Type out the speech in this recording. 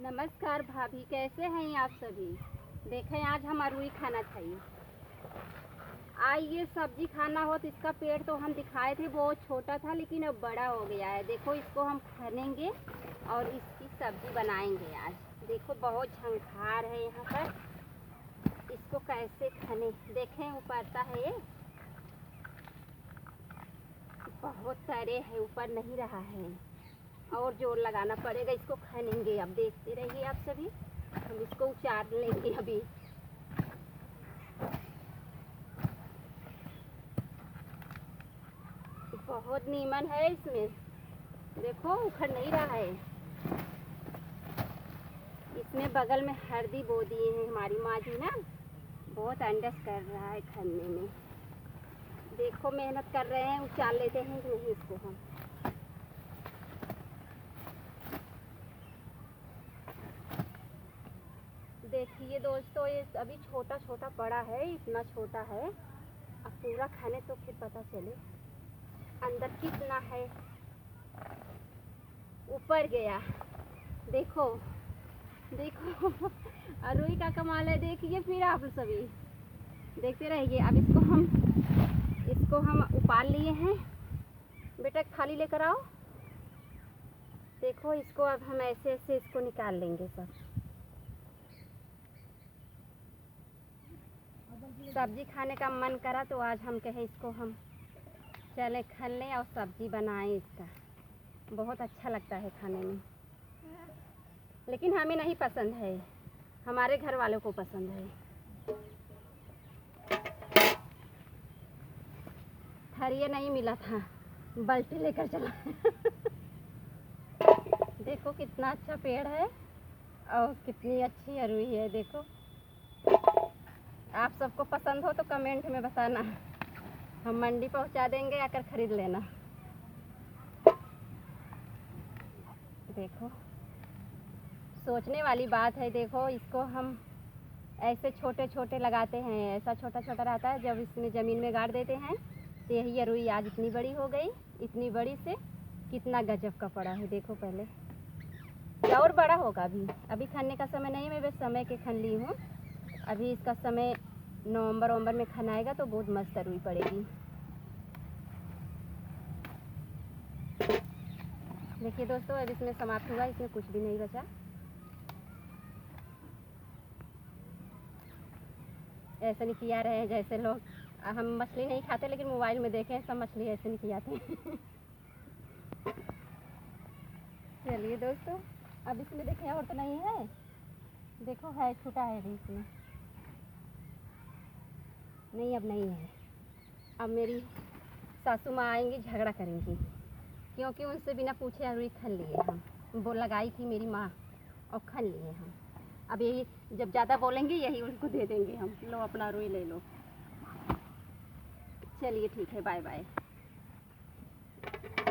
नमस्कार भाभी, कैसे हैं आप सभी। देखें आज हम अरुई खाना चाहिए। आइए, सब्जी खाना हो तो इसका पेड़ तो हम दिखाए थे, बहुत छोटा था लेकिन अब बड़ा हो गया है। देखो इसको हम खनेंगे और इसकी सब्जी बनाएंगे आज। देखो बहुत झंखार है यहाँ पर। इसको कैसे खने, देखें ऊपरता है ये, बहुत तरे है, ऊपर नहीं रहा है और जोर लगाना पड़ेगा। इसको खनेंगे, अब देखते रहिए आप सभी। हम इसको उचार लेंगे अभी। बहुत नीमन है इसमें, देखो उखड़ नहीं रहा है। इसमें बगल में हल्दी बो दिए हैं हमारी माँ जी ना, बहुत अंडस कर रहा है खनने में। देखो मेहनत कर रहे हैं, उचार लेते हैं कि नहीं इसको हम। देखिए दोस्तों, ये अभी छोटा छोटा पड़ा है, इतना छोटा है। अब पूरा खाने तो फिर पता चले अंदर कितना है। ऊपर गया, देखो देखो अरुई का कमाल है। देखिए फिर आप सभी देखते रहिए। अब इसको हम उपाल लिए हैं। बेटा थाली लेकर आओ। देखो इसको अब हम ऐसे ऐसे इसको निकाल लेंगे सब। सब्जी खाने का मन करा तो आज हम कहे इसको हम चले खन लें और सब्जी बनाएं इसका। बहुत अच्छा लगता है खाने में, लेकिन हमें नहीं पसंद है, हमारे घर वालों को पसंद है। थरिया नहीं मिला था, बाल्टी लेकर चला देखो कितना अच्छा पेड़ है और कितनी अच्छी अरुई है। देखो आप सबको पसंद हो तो कमेंट में बताना, हम मंडी पहुंचा देंगे, आकर खरीद लेना। देखो सोचने वाली बात है। देखो इसको हम ऐसे छोटे छोटे लगाते हैं, ऐसा छोटा छोटा रहता है। जब इसमें ज़मीन में गाड़ देते हैं तो यही अरुई आज इतनी बड़ी हो गई। इतनी बड़ी से कितना गजब का पड़ा है। देखो पहले और बड़ा होगा। अभी खनने का समय नहीं, मैं बस समय के खन ली हूँ। अभी इसका समय नवंबर में खनाएगा तो बहुत मस्त अरुई पड़ेगी। देखिए दोस्तों, अब इसमें समाप्त हुआ, इसमें कुछ भी नहीं बचा। ऐसे नहीं किया रहे जैसे लोग, हम मछली नहीं खाते लेकिन मोबाइल में देखे हैं सब मछली ऐसे नहीं खिलाते हैं चलिए दोस्तों, अब इसमें देखें और तो नहीं है। देखो है, छोटा है अभी इसमें नहीं, अब नहीं है। अब मेरी सासू माँ आएंगी, झगड़ा करेंगी, क्योंकि उनसे बिना पूछे अरुई खन लिए हम। वो लगाई थी मेरी माँ और खन लिए हम। अब यही जब ज़्यादा बोलेंगे यही उनको दे देंगे हम, लो अपना अरुई ले लो। चलिए ठीक है, बाय बाय।